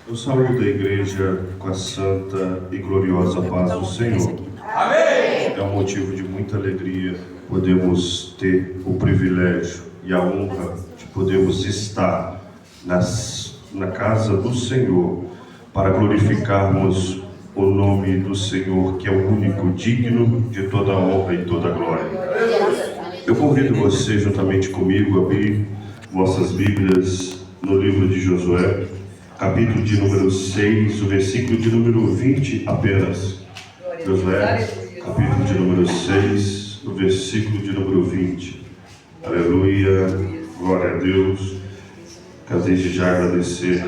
Eu saúdo a igreja com a santa e gloriosa paz do Senhor. Amém! É um motivo de muita alegria podermos ter o privilégio e a honra de podermos estar na casa do Senhor para glorificarmos o nome do Senhor, que é o único digno de toda honra e toda glória. Eu convido você, juntamente comigo, a abrir vossas Bíblias no livro de Josué, capítulo de número 6, o versículo de número 20 apenas. Josué, capítulo de número 6, o versículo de número 20. Aleluia, glória a Deus. Quero desde já agradecer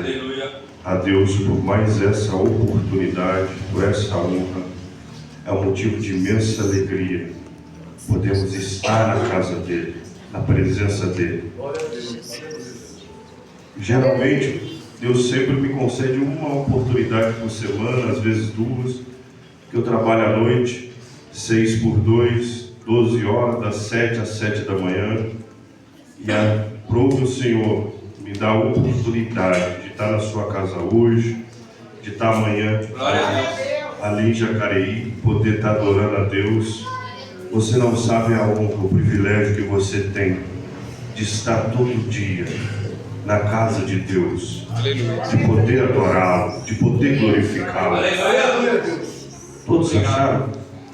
a Deus por mais essa oportunidade, por essa honra. É um motivo de imensa alegria podemos estar na casa dele, na presença dele. Geralmente, Deus sempre me concede uma oportunidade por semana, às vezes duas, que eu trabalho à noite, 6 por 2, 12 horas, das 7 às 7 da manhã, e aprove o Senhor me dar a oportunidade de estar na sua casa hoje, de estar amanhã ali em Jacareí, poder estar adorando a Deus. Você não sabe a honra, o privilégio que você tem de estar todo dia na casa de Deus, de poder adorá-lo, de poder glorificá-lo. Todos acharam?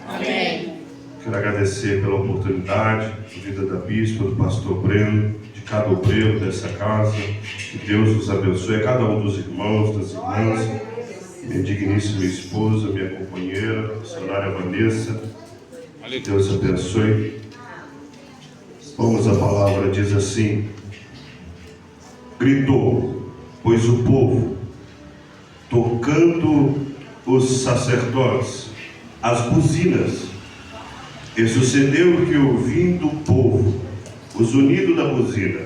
Amém. Quero agradecer pela oportunidade, a vida da bispa, do pastor Breno, de cada obreiro dessa casa. Que Deus nos abençoe, a cada um dos irmãos, das irmãs, minha digníssima esposa, minha companheira, a missionária Vanessa. Deus abençoe. Vamos, a palavra diz assim: gritou, pois o povo, tocando os sacerdotes, as buzinas. E sucedeu que, ouvindo o povo os unidos da buzina,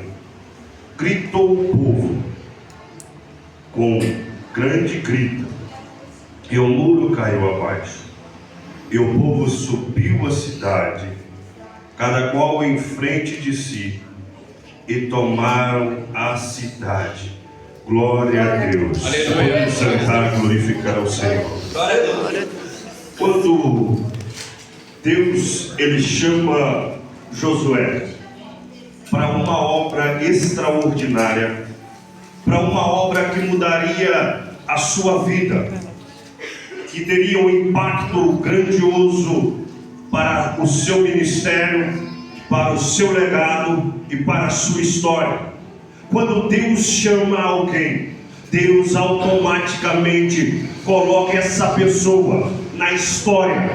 gritou o povo com grande grito, e o muro caiu abaixo, e o povo subiu a cidade, cada qual em frente de si, e tomaram a cidade. Glória a Deus. Vamos cantar, glorificar ao Senhor. Quando Deus ele chama Josué para uma obra extraordinária, para uma obra que mudaria a sua vida, que teria um impacto grandioso para o seu ministério, para o seu legado e para a sua história. Quando Deus chama alguém, Deus automaticamente coloca essa pessoa na história.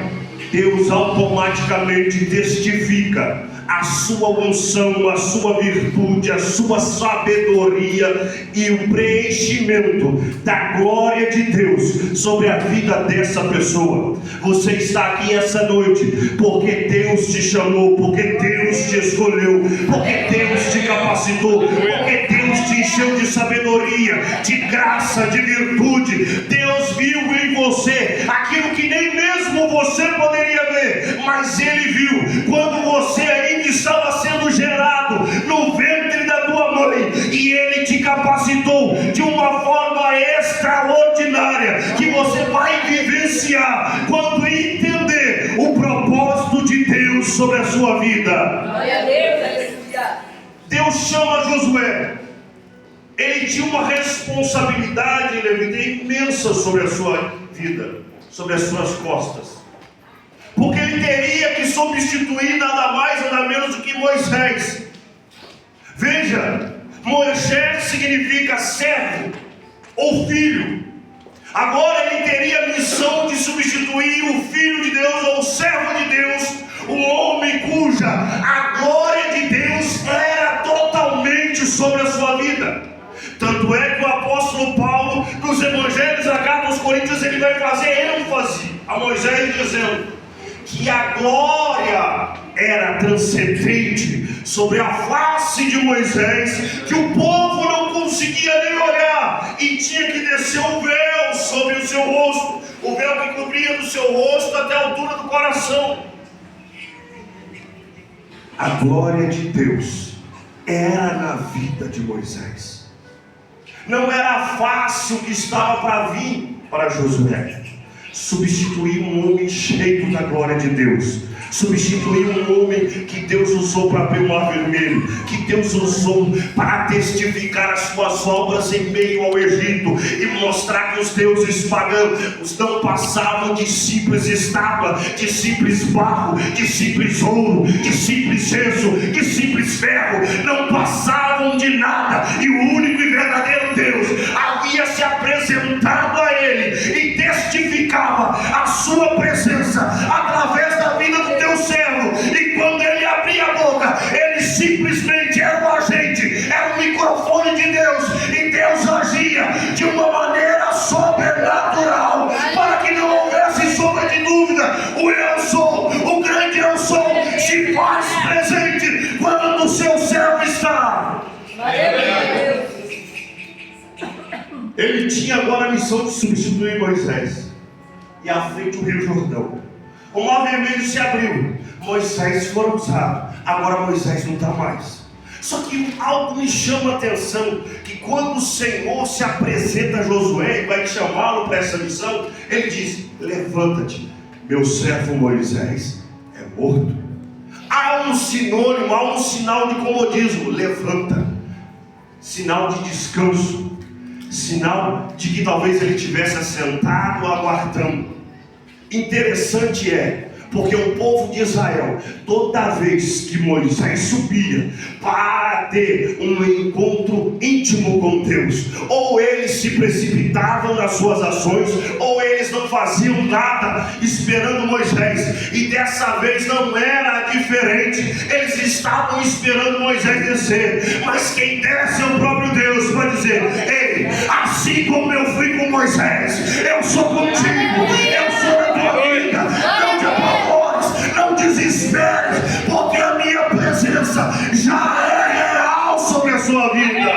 Deus automaticamente testifica a sua unção, a sua virtude, a sua sabedoria e o preenchimento da glória de Deus sobre a vida dessa pessoa. Você está aqui essa noite porque Deus te chamou, porque Deus te escolheu, porque Deus te capacitou, porque Deus te encheu de sabedoria, de graça, de virtude. Deus viu em você aquilo que nem mesmo você poderia ver, mas Ele viu quando você ainda estava sendo gerado no ventre da tua mãe, e Ele te capacitou de uma forma extraordinária, que você vai vivenciar quando entender o propósito de Deus sobre a sua vida. Glória a Deus. Deus chama Josué. Ele tinha uma responsabilidade imensa sobre a sua vida, sobre as suas costas, porque ele teria que substituir nada mais, nada menos do que Moisés. Veja, Moisés significa servo ou filho. Agora ele teria a missão de substituir o Filho de Deus ou o servo de Deus, um homem cuja a glória de Deus era totalmente sobre a sua vida. Tanto é que o apóstolo Paulo, nos evangelhos da carta aos Coríntios, ele vai fazer, ele não fazia, a Moisés dizendo que a glória era transcendente sobre a face de Moisés, que o povo não conseguia nem olhar, e tinha que descer um véu sobre o seu rosto, o véu que cobria do seu rosto até a altura do coração. A glória de Deus era na vida de Moisés. Não era fácil o que estava para vir para Josué. Substituir um homem cheio da glória de Deus. Substituir um homem que Deus usou para abrir o mar vermelho, que Deus usou para testificar as suas obras em meio ao Egito e mostrar que os deuses pagãos não passavam de simples estátua, de simples barro, de simples ouro, de simples gesso, de simples ferro, não passavam de nada, e o único e verdadeiro Deus havia se apresentado a ele e testificava a sua presença através da vida do teu servo, e quando ele abria a boca, ele simplesmente era um agente, era um microfone de Deus, e Deus agia de uma maneira sobrenatural, para que não houvesse sombra de dúvida. O eu sou, o grande eu sou, se faz presente quando o seu servo está. Ele tinha agora a missão de substituir Moisés, e à frente o Rio Jordão. O mar vermelho se abriu, Moisés foi usado, agora Moisés não está mais. Só que algo me chama a atenção, que quando o Senhor se apresenta a Josué e vai chamá-lo para essa missão, ele diz: levanta-te, meu servo Moisés é morto. Há um sinônimo, há um sinal de comodismo: levanta, sinal de descanso, sinal de que talvez ele estivesse assentado aguardando. Interessante porque o povo de Israel, toda vez que Moisés subia para ter um encontro íntimo com Deus, ou eles se precipitavam nas suas ações, ou eles não faziam nada esperando Moisés. E dessa vez não era diferente, eles estavam esperando Moisés descer, mas quem desce é o próprio Deus para dizer: ei, assim como eu fui com Moisés, eu sou contigo, eu sou a tua vida, não te apavores, não desesperes, porque a minha presença já é real sobre a sua vida.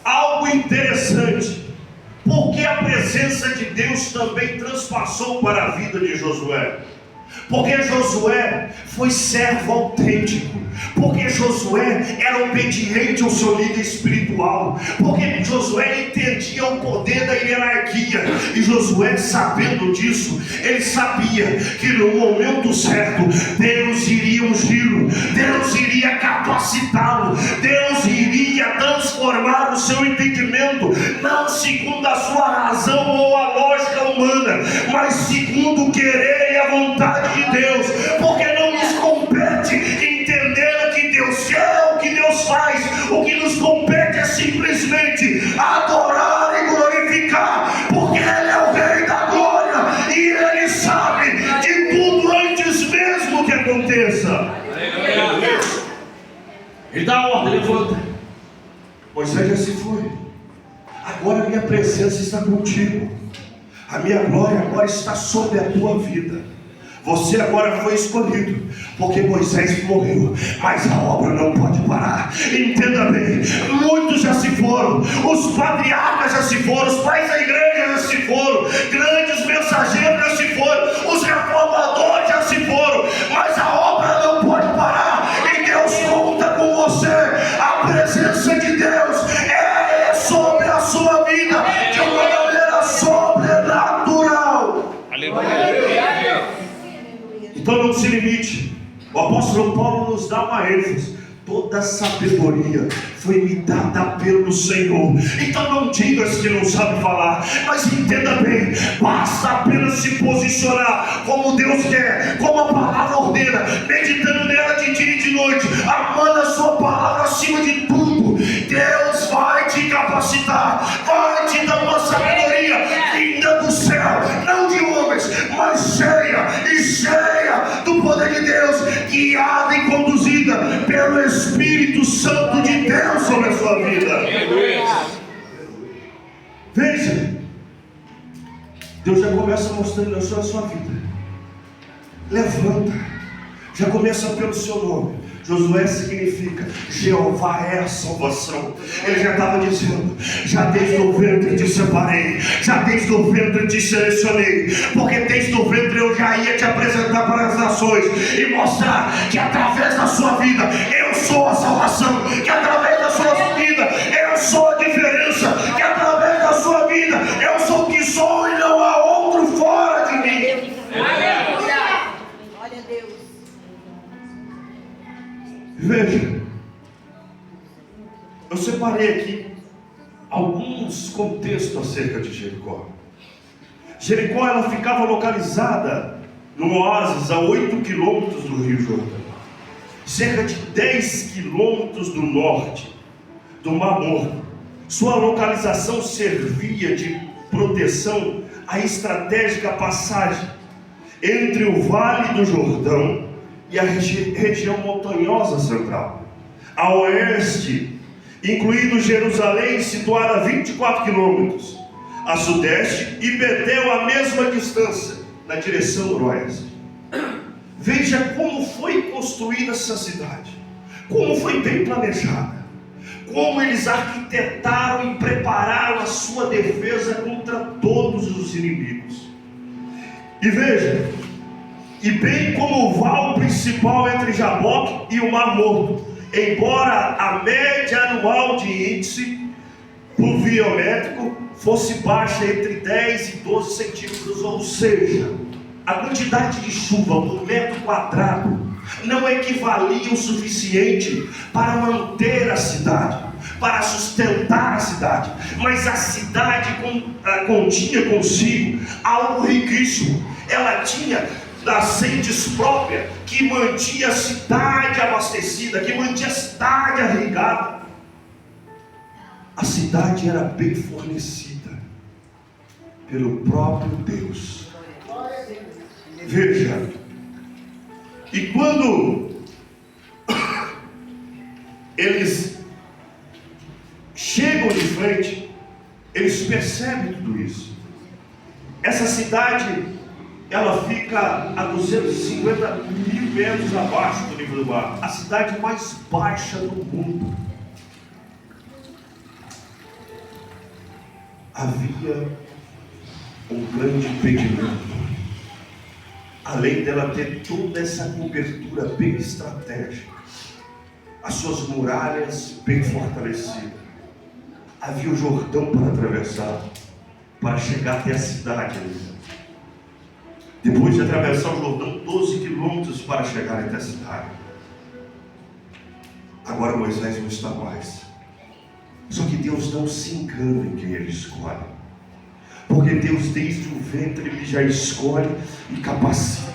Algo interessante, porque a presença de Deus também transpassou para a vida de Josué. Porque Josué foi servo autêntico, porque Josué era obediente ao seu líder espiritual, porque Josué entendia o poder da hierarquia, e Josué, sabendo disso, ele sabia que no momento certo Deus iria ungí-lo, Deus iria capacitá-lo, Deus iria transformar o seu entendimento, não segundo a sua razão ou a lógica humana, mas segundo o querer e a vontade de Deus. Porque não nos compete entender o que Deus quer, o que Deus faz. O que nos compete é simplesmente adorar e glorificar, porque Ele é o Rei da glória e Ele sabe de tudo antes mesmo que aconteça. Ele dá a ordem: levanta. Moisés já se foi, agora a minha presença está contigo, a minha glória agora está sobre a tua vida. Você agora foi escolhido, porque Moisés morreu, mas a obra não pode parar. Entenda bem, muitos já se foram, os patriarcas já se foram, os pais da igreja já se foram, grandes mensageiros já se foram, os reformadores já se foram, mas a obra não pode parar, e Deus conta com você. A presença de Deus é sobre a sua vida de uma maneira sobrenatural. Aleluia. Então não se limite. O apóstolo Paulo nos dá uma ênfase: toda sabedoria foi me dada pelo Senhor. Então não digas que não sabe falar, mas entenda bem, basta apenas se posicionar como Deus quer, como a palavra ordena, meditando nela de dia e de noite, amando a sua palavra acima de tudo. Deus vai te capacitar, vai te dar uma sabedoria vinda do céu, não de homens, mas cheia do poder de Deus, guiada e conduzida pelo Espírito Santo de Deus sobre a sua vida. Veja, Deus já começa mostrando a sua vida. Levanta, já começa pelo seu nome. Josué significa Jeová é a salvação. Ele já estava dizendo: já desde o ventre te separei, já desde o ventre te selecionei, porque desde o ventre eu já ia te apresentar para as nações e mostrar que através da sua vida eu sou a salvação, que através da sua vida eu separei aqui alguns contextos acerca de Jericó. Jericó, ela ficava localizada no oásis a 8 quilômetros do Rio Jordão, cerca de 10 quilômetros do norte do Mar Morto. Sua localização servia de proteção à estratégica passagem entre o Vale do Jordão e a região montanhosa central. A oeste, incluindo Jerusalém, situada a 24 quilômetros, a sudeste, e Betel a mesma distância, na direção noroeste. Veja como foi construída essa cidade, como foi bem planejada, como eles arquitetaram e prepararam a sua defesa contra todos os inimigos. E veja, e bem como o val principal entre Jaboque e o Mar Morto, embora a média anual de índice pluviométrico fosse baixa entre 10 e 12 centímetros, ou seja, a quantidade de chuva por metro quadrado não equivalia o suficiente para manter a cidade, para sustentar a cidade, mas a cidade continha consigo algo riquíssimo. Ela tinha nascentes próprias que mantinha a cidade abastecida, que mantinha a cidade irrigada. A cidade era bem fornecida pelo próprio Deus. Veja, e quando eles chegam de frente, eles percebem tudo isso. Essa cidade, ela fica a 250 mil metros abaixo do nível do mar, a cidade mais baixa do mundo. Havia um grande impedimento. Além dela ter toda essa cobertura bem estratégica, as suas muralhas bem fortalecidas, havia o Jordão para atravessar, para chegar até a cidade. Depois de atravessar o Jordão, 12 quilômetros para chegar até a cidade. Agora Moisés não está mais. Só que Deus não se engana em quem Ele escolhe, porque Deus desde o ventre Ele já escolhe e capacita.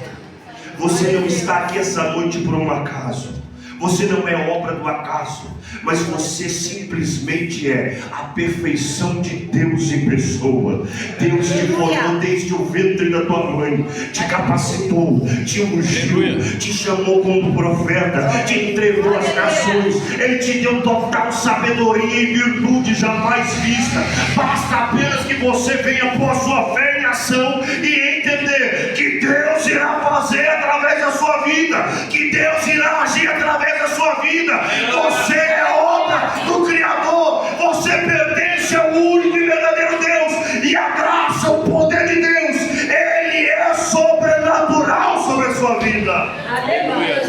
Você não está aqui essa noite por um acaso. Você não é obra do acaso, mas você simplesmente é a perfeição de Deus em pessoa. Deus te formou desde o ventre da tua mãe, te capacitou, te ungiu, te chamou como profeta, te entregou às nações. Ele te deu total sabedoria e virtude jamais vista. Basta apenas que você venha por sua fé em ação e entender que Deus irá fazer através da sua vida, que Deus irá agir através da sua vida. Você é obra do Criador, você pertence ao único e verdadeiro Deus, e a graça, o poder de Deus, Ele é sobrenatural sobre a sua vida. Aleluia.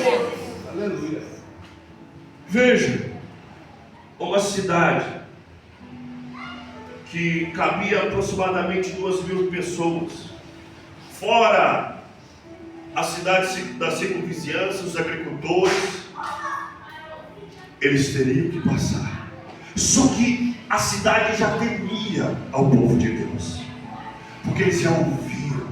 Aleluia. Veja, uma cidade que cabia aproximadamente 2.000 pessoas, fora a cidade da circunvizinhança, os agricultores, eles teriam que passar. Só que a cidade já temia ao povo de Deus, porque eles já ouviram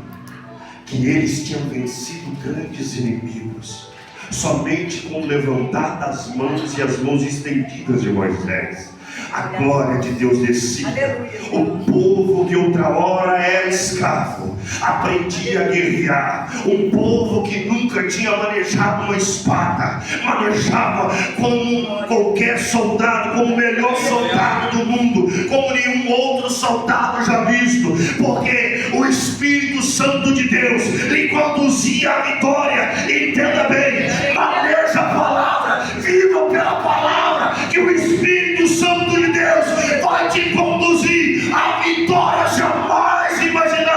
que eles tinham vencido grandes inimigos, somente com o levantar das mãos e as mãos estendidas de Moisés. A glória de Deus descia. O povo que outra hora era escravo aprendia a guerrear. Um povo que nunca tinha manejado uma espada, manejava como qualquer soldado, como o melhor soldado do mundo, como nenhum outro soldado já visto, porque o Espírito Santo de Deus lhe conduzia à vitória. Entenda bem, maneja a palavra, viva pela palavra, que o Espírito Santo de Deus vai te conduzir a vitórias jamais imagináveis.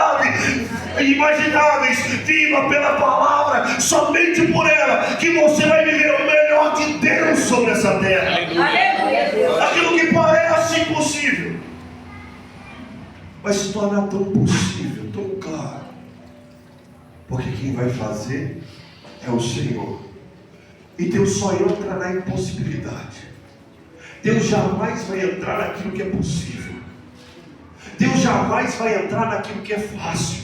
Viva pela palavra, somente por ela que você vai viver o melhor de Deus sobre essa terra. Aleluia. Aquilo que parece impossível vai se tornar tão possível, tão claro, porque quem vai fazer é o Senhor. E Deus só entra na impossibilidade. Deus jamais vai entrar naquilo que é possível. Deus jamais vai entrar naquilo que é fácil.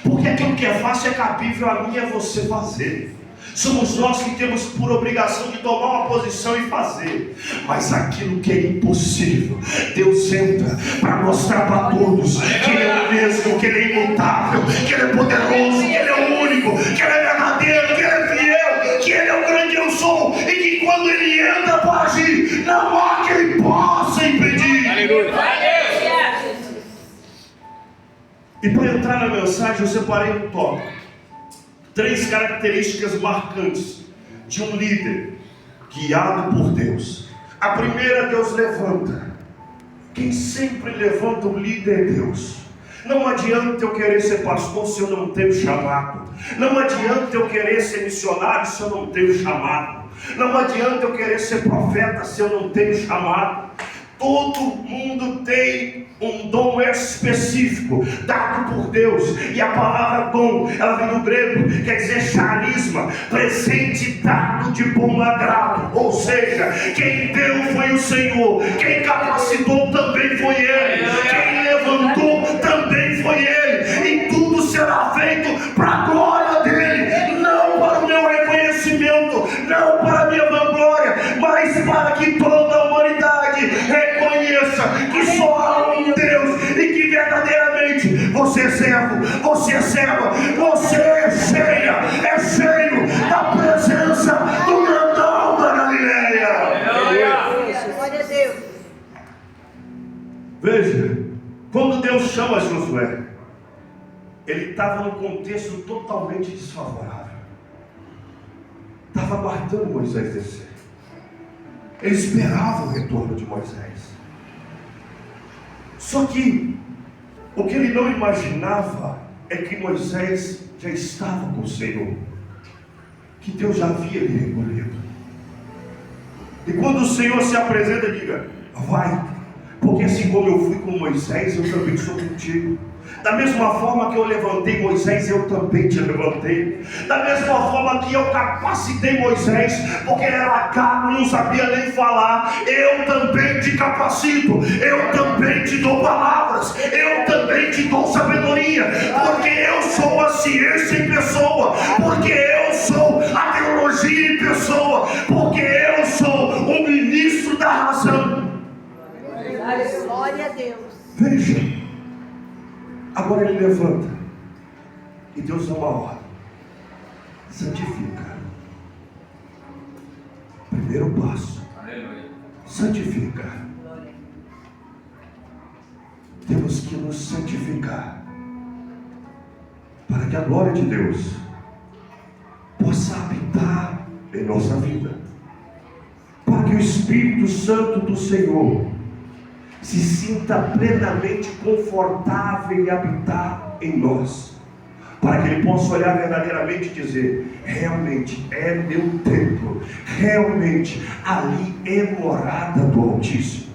Porque aquilo que é fácil é cabível a mim e a você fazer. Somos nós que temos por obrigação de tomar uma posição e fazer. Mas aquilo que é impossível, Deus entra para mostrar para todos que Ele é o mesmo, que Ele é imutável, que Ele é poderoso, que Ele é o único, que Ele é verdadeiro, que Ele é fiel, que Ele é o grande eu sou, e que quando Ele entra para agir, não há quem possa impedir. Aleluia. E para entrar na mensagem, eu separei um tópico. 3 características marcantes de um líder guiado por Deus. A primeira, Deus levanta. Quem sempre levanta o líder é Deus. Não adianta eu querer ser pastor se eu não tenho chamado. Não adianta eu querer ser missionário se eu não tenho chamado. Não adianta eu querer ser profeta se eu não tenho chamado. Todo mundo tem um dom específico dado por Deus. E a palavra dom, ela vem do grego, quer dizer charisma, presente dado de bom agrado. Ou seja, quem deu foi o Senhor, quem capacitou também foi Ele, quem levantou também foi Ele. E tudo será feito para a glória dEle, não para o meu reconhecimento, não para a minha vanglória, mas para que toda a humanidade reconheça que só há um Deus e que verdadeiramente você é servo, você é serva, você é cheio da presença do grandão da Galileia. Glória a Deus. Veja, quando Deus chama Josué, ele estava num contexto totalmente desfavorável. Estava aguardando Moisés descer. Ele esperava o retorno de Moisés. Só que o que ele não imaginava é que Moisés já estava com o Senhor, que Deus já havia lhe recolhido. E quando o Senhor se apresenta, diga: vai, porque assim como eu fui com Moisés, eu também sou contigo. Da mesma forma que eu levantei Moisés, eu também te levantei. Da mesma forma que eu capacitei Moisés, porque ele era gago, não sabia nem falar, eu também te capacito, eu também te dou palavras, eu também te dou sabedoria, porque eu sou a ciência em pessoa, porque eu sou a teologia em pessoa, porque eu sou o ministro da razão. Glória a Deus. Veja, agora ele levanta e Deus dá uma ordem: santifica. Primeiro passo, santifica. Temos que nos santificar para que a glória de Deus possa habitar em nossa vida, para que o Espírito Santo do Senhor se sinta plenamente confortável em habitar em nós, para que ele possa olhar verdadeiramente e dizer: realmente é meu templo, realmente ali é morada do Altíssimo.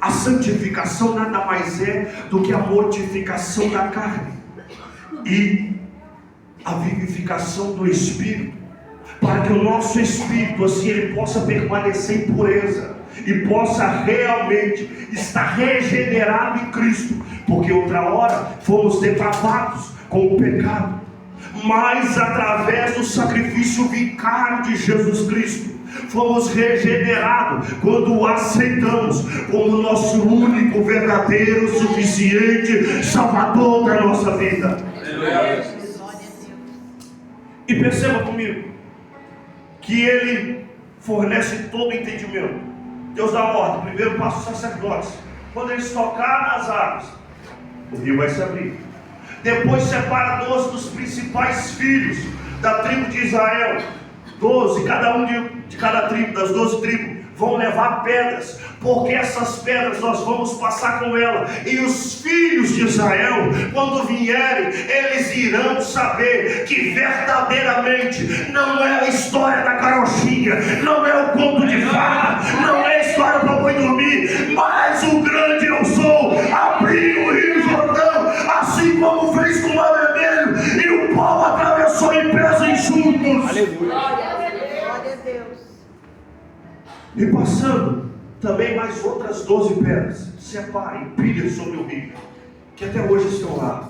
A santificação nada mais é do que a mortificação da carne e a vivificação do Espírito, para que o nosso Espírito assim ele possa permanecer em pureza e possa realmente estar regenerado em Cristo, porque outra hora fomos depravados com o pecado, mas através do sacrifício vicário de Jesus Cristo fomos regenerados quando o aceitamos como nosso único, verdadeiro, suficiente Salvador da nossa vida. E perceba comigo que Ele fornece todo o entendimento. Deus dá ordem, primeiro passo os sacerdotes, quando eles tocarem nas águas, o rio vai se abrir. Depois separa 12 dos principais filhos da tribo de Israel, 12, cada um de cada tribo, das 12 tribos, vão levar pedras, porque essas pedras nós vamos passar com ela, e os filhos de Israel, quando vierem, eles irão saber que verdadeiramente não é a história da carochinha, não é o conto de fada, não é a história para boi dormir, mas o grande eu sou abriu o rio Jordão, assim como fez com o mar vermelho, e o povo atravessou em pés enxutos. Glória a Deus. E passando também mais outras 12 pedras, separe, empilhe sobre o rio, que até hoje estão lá,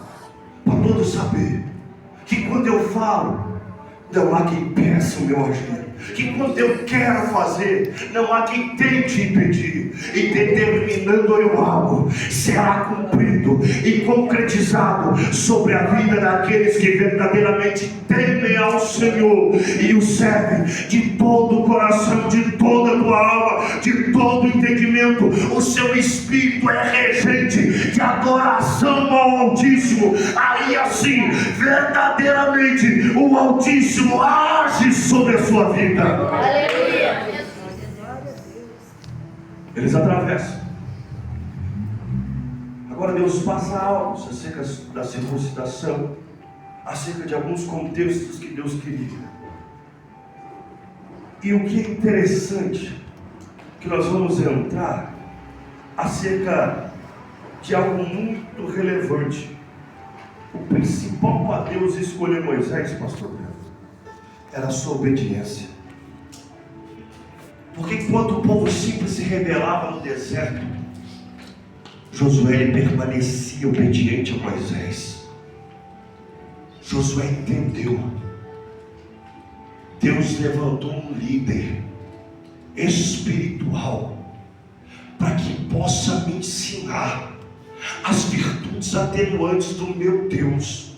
para todos saber que quando eu falo, não há quem peça o meu agir, que quando eu quero fazer, não há quem tente impedir, e determinando eu algo, será cumprido e concretizado sobre a vida daqueles que verdadeiramente temem ao Senhor e o servem de todo o coração, de toda a tua alma, de todo o entendimento. O seu espírito é regente de adoração ao Altíssimo. Aí assim, verdadeiramente, o Altíssimo age sobre a sua vida. Aleluia. Eles atravessam. Agora Deus passa algo acerca da circuncidação, acerca de alguns contextos que Deus queria. E o que é interessante, que nós vamos entrar acerca de algo muito relevante. O principal para Deus escolher Moisés, pastor Pedro, era a sua obediência. Porque enquanto o povo simples se rebelava no deserto, Josué permanecia obediente a Moisés. Josué entendeu. Deus levantou um líder espiritual para que possa me ensinar as virtudes atenuantes do meu Deus,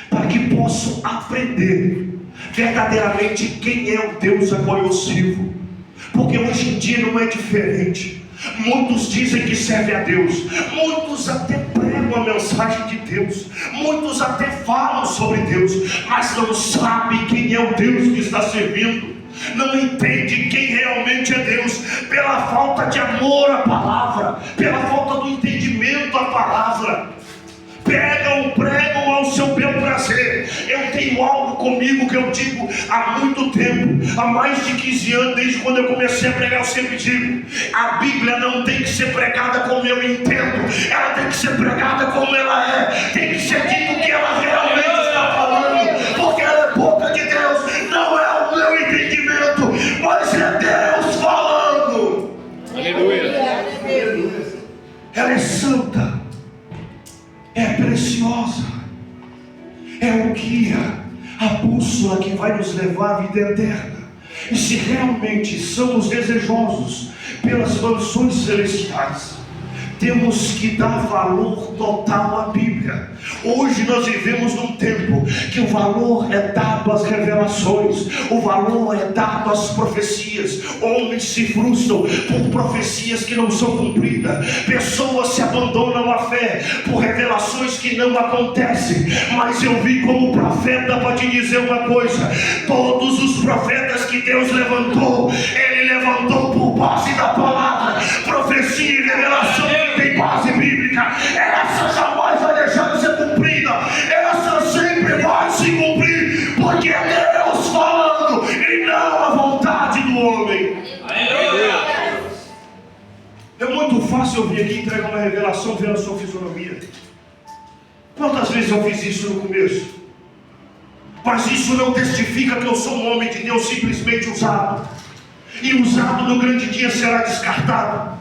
para que possam aprender verdadeiramente quem é o Deus a qual eu sirvo. Porque hoje em dia não é diferente. Muitos dizem que servem a Deus, muitos até pregam a mensagem de Deus, muitos até falam sobre Deus, mas não sabem quem é o Deus que está servindo, não entende quem realmente é Deus, pela falta de amor à palavra, pela falta do entendimento à palavra. Pregam ao seu bel prazer. Eu tenho algo comigo que eu digo há muito tempo, há mais de 15 anos, desde quando eu comecei a pregar, eu sempre digo: a Bíblia não tem que ser pregada como eu entendo, ela tem que ser pregada como ela é, tem que ser dito o que ela realmente está falando, porque ela é boca de Deus, não é o meu entendimento, mas é Deus falando. Aleluia. Ela é santa, é preciosa, é o guia, a bússola que vai nos levar à vida eterna. E se realmente somos desejosos pelas mansões celestiais, temos que dar valor total à Bíblia. Hoje nós vivemos num tempo que o valor é dado às revelações, o valor é dado às profecias. Homens se frustram por profecias que não são cumpridas, pessoas se abandonam à fé por revelações que não acontecem. Mas eu vim como profeta para te dizer uma coisa: todos os profetas que Deus levantou, Ele levantou por base da palavra. Profecia e revelação que tem base bíblica, essa jamais vai deixar de ser cumprida, essa sempre vai se cumprir, porque é Deus falando e não a vontade do homem. É muito fácil eu vir aqui entregar uma revelação vendo a sua fisionomia. Quantas vezes eu fiz isso no começo? Mas isso não testifica que eu sou um homem de Deus simplesmente usado, e usado no grande dia será descartado.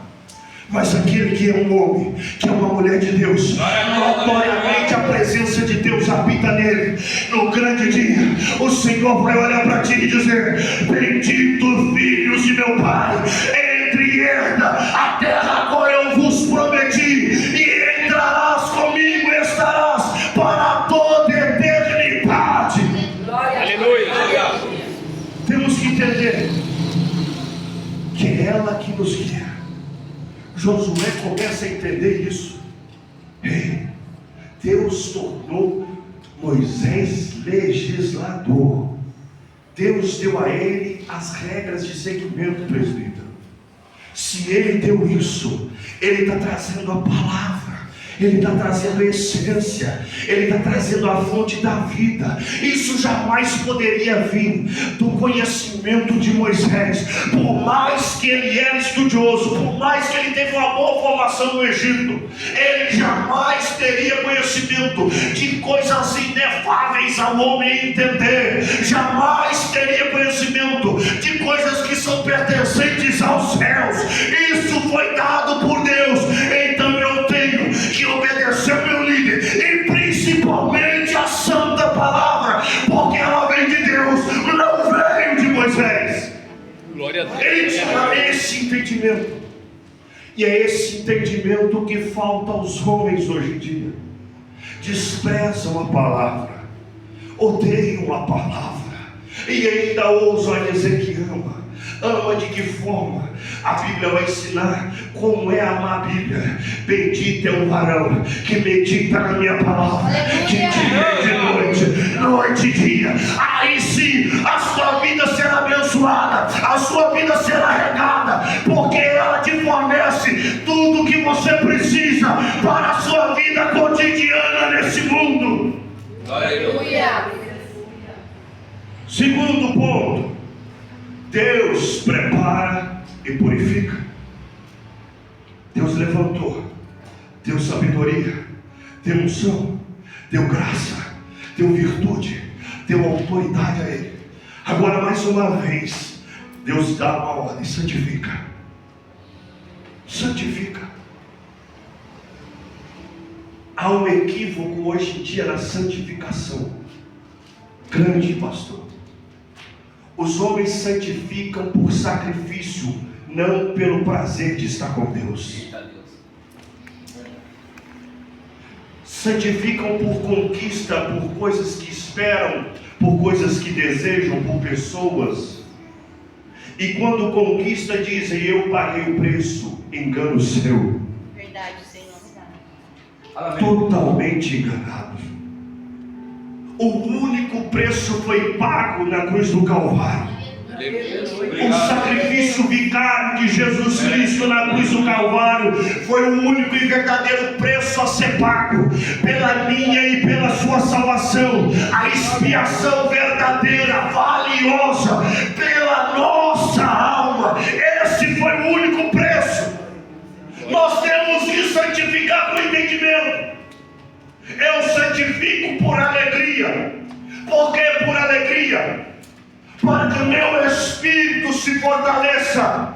Mas aquele que é um homem, que é uma mulher de Deus, notoriamente a presença de Deus habita nele. No grande dia, o Senhor vai olhar para ti e dizer: bendito filhos de meu Pai, entre e herda a terra a qual eu vos prometi, e entrarás comigo e estarás para toda eternidade. Aleluia. Temos que entender que é ela que nos guia. Josué começa a entender isso. Deus tornou Moisés legislador. Deus deu a ele as regras de seguimento, presbítero. Se ele deu isso, ele está trazendo a palavra, ele está trazendo a essência, ele está trazendo a fonte da vida. Isso jamais poderia vir do conhecimento de Moisés. Por mais que ele era estudioso, por mais que ele teve uma boa formação no Egito, ele jamais teria conhecimento de coisas inefáveis ao homem entender, jamais teria conhecimento de coisas que são pertencentes aos céus. Isso foi dado por Deus. Então eu tenho que obedecer ao meu líder, e principalmente a santa palavra, porque ela vem de Deus, não veio de Moisés. Glória a Deus. Ele tinha esse entendimento. E é esse entendimento que falta aos homens hoje em dia. Desprezam a palavra, odeiam a palavra, e ainda ousam dizer que ama. Ama de que forma? A Bíblia vai ensinar como é amar a Bíblia. Bendito é o varão que medita na minha palavra, de dia e de noite, noite e dia. Aí sim a sua vida será abençoada, a sua vida será regada, porque ela te fornece tudo o que você precisa para a sua vida cotidiana nesse mundo. Aleluia. Segundo ponto, Deus prepara e purifica. Deus levantou, deu sabedoria, deu unção, deu graça, deu virtude, deu autoridade a ele. Agora, mais uma vez, Deus dá uma ordem: santifica. Santifica. Há um equívoco hoje em dia na santificação. Grande, pastor. Os homens santificam por sacrifício, não pelo prazer de estar com Deus. Santificam por conquista, por coisas que esperam, por coisas que desejam, por pessoas. E quando conquista, dizem: eu paguei o preço. Engano seu. Verdade, Senhor. Totalmente enganados. O único preço foi pago na cruz do Calvário. O sacrifício vicário de Jesus Cristo na cruz do Calvário foi o único e verdadeiro preço a ser pago pela minha e pela sua salvação. A expiação verdadeira, valiosa pela nossa alma. Esse foi o único preço. Nós temos que santificar com entendimento. Eu santifico por alegria. Por que por alegria? Para que o meu espírito se fortaleça,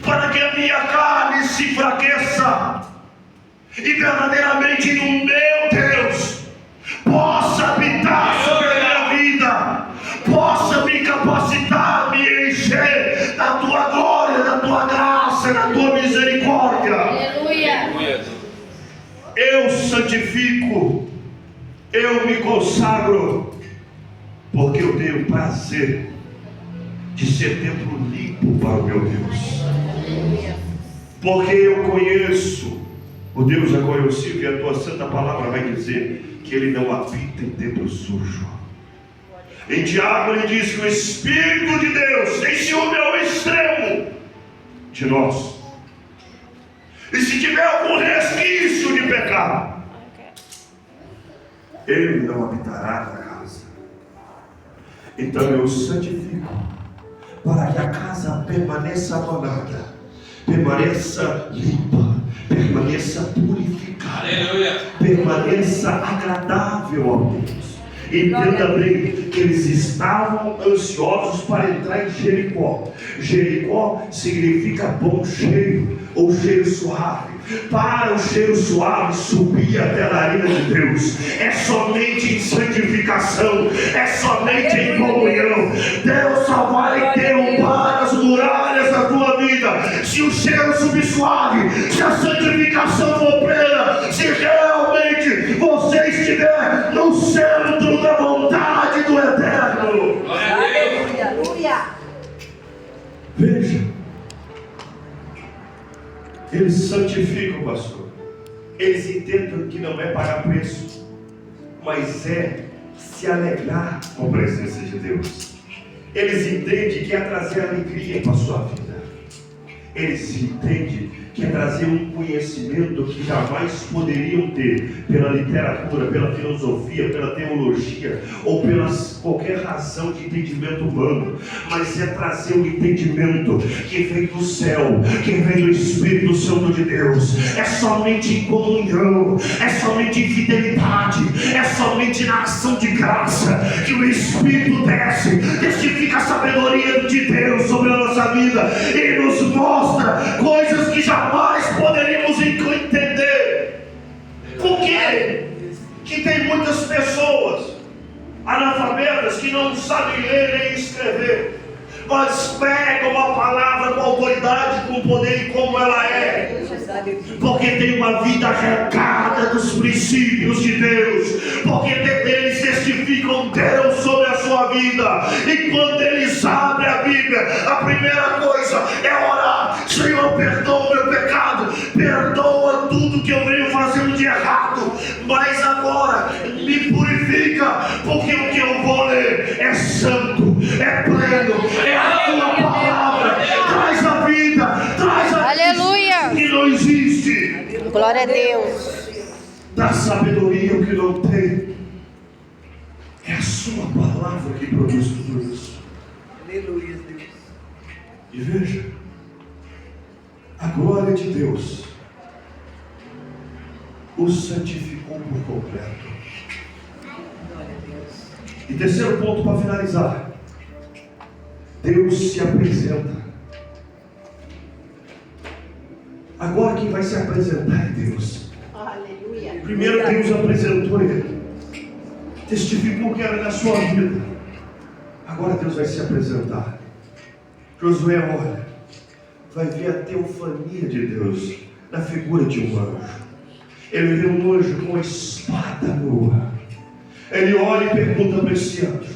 para que a minha carne se enfraqueça, e verdadeiramente no meu Deus possa habitar sobre a minha vida, possa me capacitar, me encher da tua glória, da tua graça, da tua misericórdia. Aleluia. Eu santifico, eu me consagro, porque eu tenho prazer de ser templo limpo para o meu Deus. Porque eu conheço o Deus reconhecido, e a tua santa palavra vai dizer que ele não habita em templo sujo. Em Tiago ele diz que o Espírito de Deus tem ciúme ao extremo de nós. E se tiver algum resquício de pecado, ele não habitará na casa. Então eu santifico, para que a casa permaneça abanada, permaneça limpa, permaneça purificada, Aleluia. permaneça agradável a Deus. Entenda bem que eles estavam ansiosos para entrar em Jericó. Jericó significa bom cheiro, ou cheiro suave. Para o cheiro suave subir até a narina de Deus, é somente em santificação, é somente em comunhão. Deus só vai derrubar as muralhas da tua vida se o cheiro subir suave, se a santificação for plena, se realmente você estiver no centro da vontade do Eterno. Aleluia. Veja, eles santificam, pastor. Eles entendem que não é pagar preço, mas é se alegrar com a presença de Deus. Eles entendem que é trazer alegria para a sua vida. Eles entendem que é trazer um conhecimento que jamais poderiam ter pela literatura, pela filosofia, pela teologia ou pela qualquer razão de entendimento humano, mas é trazer um entendimento que vem do céu, que vem do Espírito Santo de Deus. É somente em comunhão, é somente em fidelidade, é somente na ação de graça que o Espírito desce, testifica a sabedoria de Deus sobre a nossa vida, e mas pregam a palavra com autoridade, com poder e como ela é. Porque tem uma vida arrancada dos princípios de Deus, porque eles testificam Deus sobre a sua vida, e quando eles abrem a Bíblia, a primeira coisa é orar: Senhor, perdoa o meu pecado, perdoa tudo que eu venho fazendo de errado, mas agora me purifica, porque o que eu vou ler é santo, é pleno, é a tua palavra, traz a vida, traz a Aleluia. que não existe. Glória a Deus. Da sabedoria o que não tem. É a sua palavra que produz tudo isso. Aleluia, Deus. E veja, a glória de Deus o santificou por completo. Glória a Deus. E terceiro ponto para finalizar: Deus se apresenta. Agora quem vai se apresentar é Deus. Aleluia. Primeiro Deus apresentou ele, testificou que era na sua vida. Agora Deus vai se apresentar. Josué, olha, vai ver a teofania de Deus na figura de um anjo. Ele vê um anjo com a espada nua. Ele olha e pergunta para esse anjo: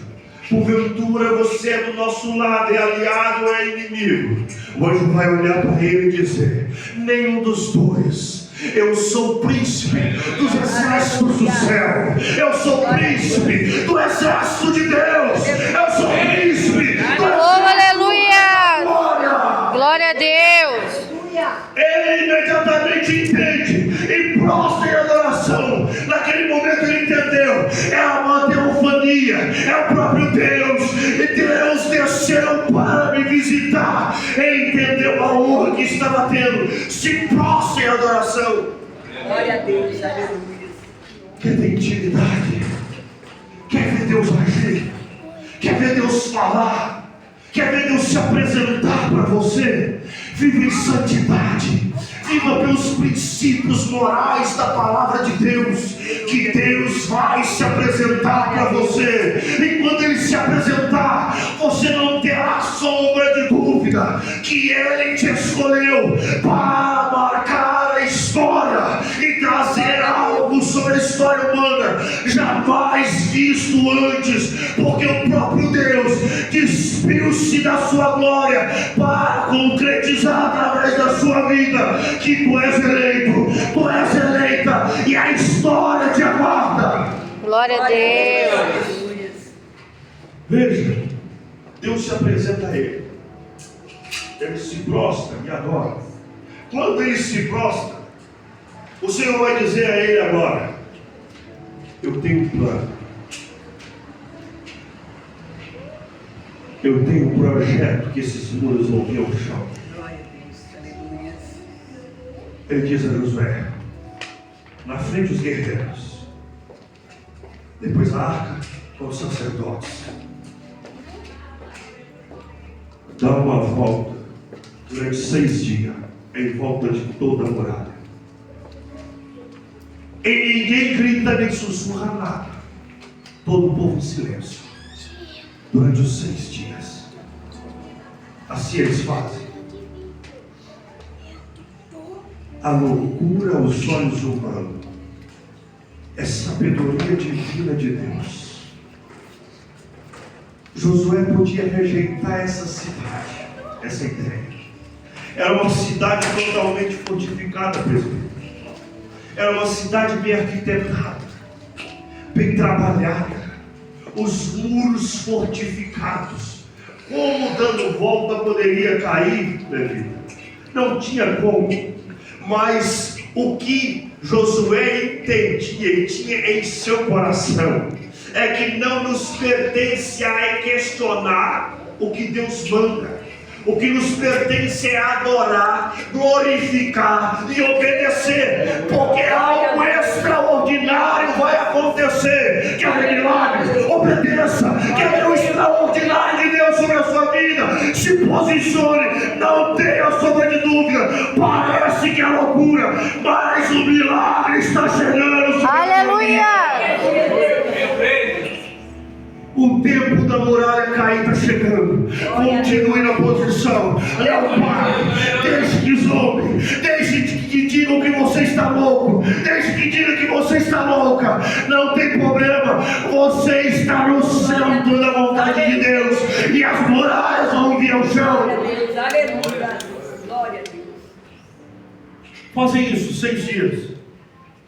porventura você é do nosso lado, é aliado ou é inimigo? O anjo vai olhar para ele e dizer: nenhum dos dois. Eu sou o príncipe dos exércitos do céu. Eu sou o príncipe do exército de Deus. Eu sou o príncipe do Oh, aleluia. Glória a Deus. Ele imediatamente entende e prostra em adoração. Naquele momento ele entendeu: é uma teofania, é o próprio Deus, e Deus desceu para me visitar. Ele entendeu a honra que estava tendo, se prostra em adoração. Glória a Deus, aleluia. Quer ter intimidade? Quer ver Deus agir? Quer ver Deus falar? Quer ver Deus se apresentar para você? Viva em santidade, viva pelos princípios morais da palavra de Deus, que Deus vai se apresentar para você. E quando Ele se apresentar, você não terá sombra de dúvida que Ele te escolheu para marcar a história e trazer algo sobre a história humana jamais visto antes, porque o próprio Deus despiu-se da sua glória para concretizar através da sua vida que tu és eleito, tu és eleita, e a história te aguarda. Glória a Deus. Aleluia. Veja, Deus se apresenta a ele, ele se prostra e adora. Quando ele se prostra, o Senhor vai dizer a ele agora: eu tenho um plano, eu tenho um projeto que esses muros vão vir ao chão. Glória a Deus, aleluia. Ele diz a Josué: na frente os guerreiros, depois a arca com os sacerdotes, dá uma volta durante 6 dias em volta de toda a muralha, e ninguém grita nem sussurra nada, todo o povo em silêncio durante os 6 dias. Assim eles fazem. A loucura aos olhos humanos é sabedoria divina de Deus. Josué podia rejeitar essa cidade, essa ideia. Era uma cidade totalmente fortificada, presbítero. Era uma cidade bem arquitetada, bem trabalhada, os muros fortificados. Como dando volta poderia cair, presbítero? Não tinha como. Mas o que Josué entendia e tinha em seu coração é que não nos pertence a questionar o que Deus manda. O que nos pertence é adorar, glorificar e obedecer, porque algo extraordinário vai acontecer. Quer ver milagre? Obedeça. Quer ver o extraordinário de Deus sobre a sua vida? Se posicione, não tenha sombra de dúvida. Parece que é loucura, mas o milagre está chegando sobre a sua vida. Aleluia. O tempo da muralha cair está chegando. Continue na posição. Não pare. Deixe que zombe. Deixe que digam que você está louco. Deixe que digam que você está louca. Não tem problema. Você está no centro da vontade de Deus. E as muralhas vão vir ao chão. Glória a Deus, aleluia. Glória a Deus. Fazem isso 6 dias.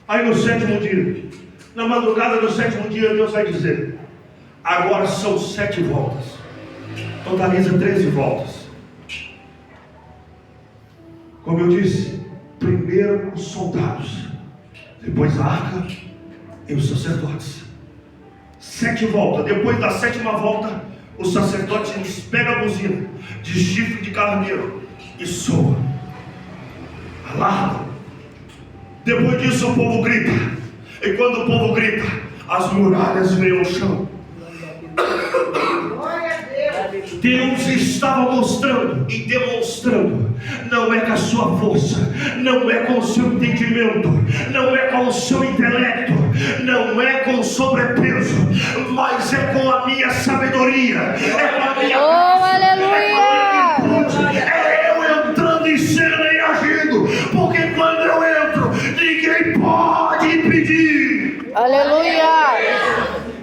Aí no 7º dia, na madrugada do 7º dia, Deus vai dizer: agora são 7 voltas. Totaliza 13 voltas. Como eu disse, primeiro os soldados, depois a arca e os sacerdotes. 7 voltas. Depois da 7ª volta, os sacerdotes pegam a buzina de chifre de carneiro e soam. Alarma. Depois disso o povo grita. E quando o povo grita, as muralhas vêm ao chão. Deus estava mostrando e demonstrando. Não é com a sua força, não é com o seu entendimento, não é com o seu intelecto, não é com o sobrepeso, mas é com a minha sabedoria, é com a minha aleluia! é eu entrando em cena e agindo, porque quando eu entro, ninguém pode impedir. Aleluia!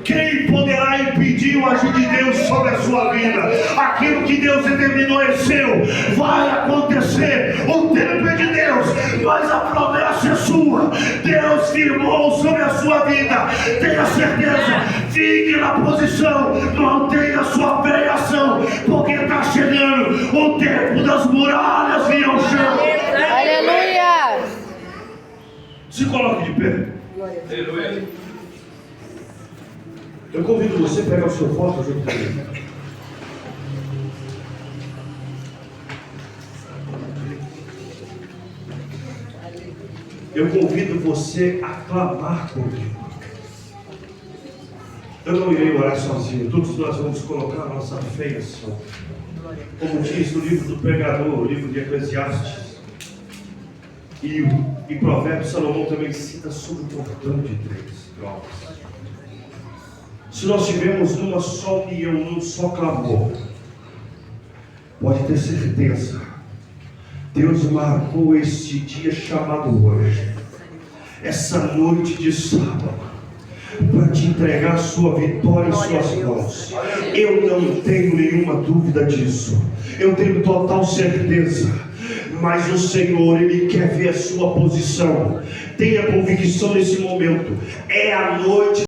Quem poderá impedir o agir de Deus sobre a sua vida? Aquilo que Deus determinou é seu. Vai acontecer. O tempo é de Deus, mas a promessa é sua. Deus firmou sobre a sua vida. Tenha certeza. Fique na posição. Mantenha a sua fé e ação, porque está chegando o tempo das muralhas vir ao chão. Aleluia! Se coloque de pé. Aleluia. Eu convido você a pegar o seu foto junto comigo. Eu convido você a clamar comigo. Eu não irei orar sozinho. Todos nós vamos colocar a nossa fé em ação. Como diz no livro do pregador, o livro de Eclesiastes. E Provérbios, Salomão também cita sobre o cordão de 3 trocas. Se nós estivermos numa só união, num só clamor, pode ter certeza, Deus marcou este dia chamado hoje, essa noite de sábado, para te entregar a sua vitória em suas mãos. Eu não tenho nenhuma dúvida disso, eu tenho total certeza. Mas o Senhor, Ele quer ver a sua posição. Tenha convicção nesse momento. É a noite